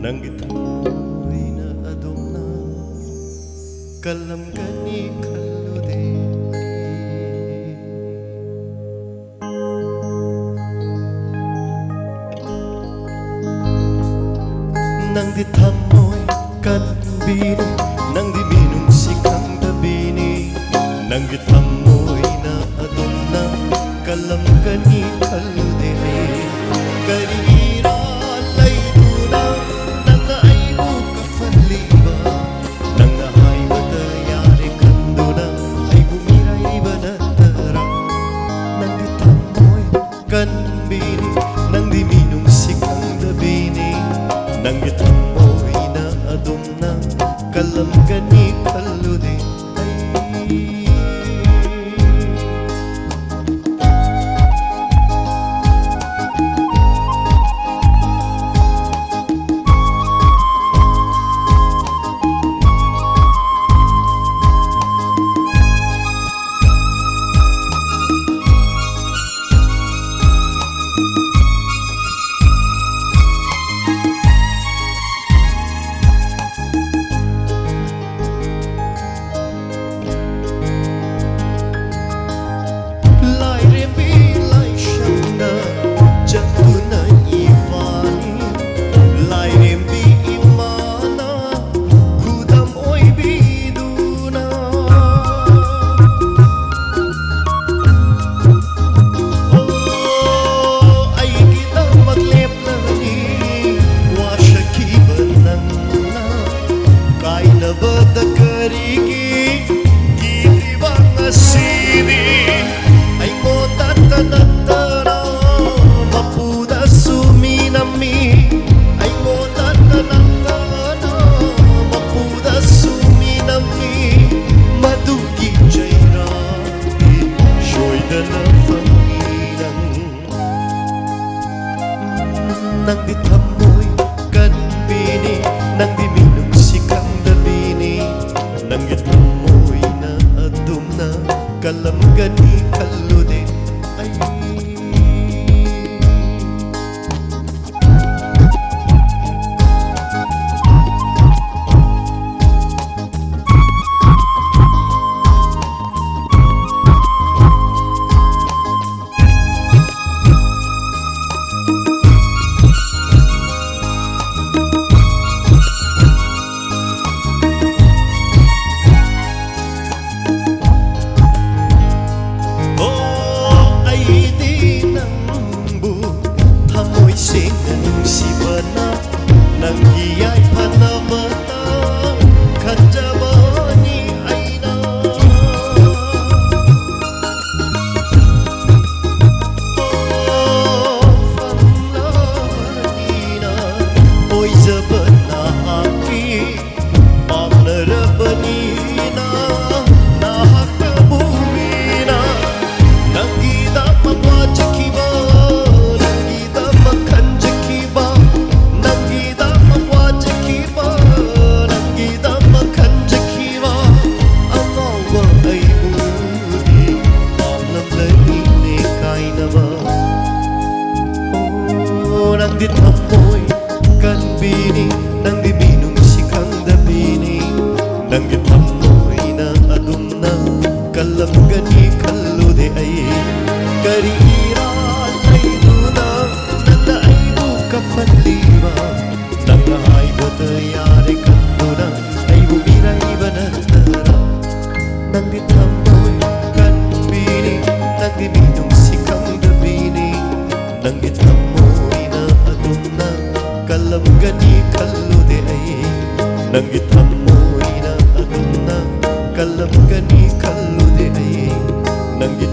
Nanggi thamoyna adumna kalamgani khallude Nangdi thamoy kanbini Nangdi minungsi kang dabini Nangdi thamoyna adumna kalamgani khallude Karira layduna nanga aibu kafaliba Nanga haibata yare kanduna aibu miraiba natara Nangdi thamoy kanbini Nangdi minungsi kang dabini Nangdi thamoyna adumna kalamgani khallude Nangdi thamoy kanbini Nangdi minungsi kang dabini Nangdi thamoyna adumna kalamgani khallude ay Nanggiyay panamata kanjabani aina fanlanina oy jabana aki pamnarabanina nahaka bumina nanggida mapwajakiba nanggida makanjakiba Nangdi thamoy kanbini Nangdi minungsi kang dabini Nangdi thamoyna adumna kalamgani khallude ay Karira layduna nanga aibu kafaliba Nanga haibata yare kanduna aibu miraiba natara Nangdi thamoy kanbini Nangdi minungsi kang dabini Nangdi thamoyna adumna kalamgani khallude ay Nangdi thamoyna adumna kalamgani khallude ay Nangdi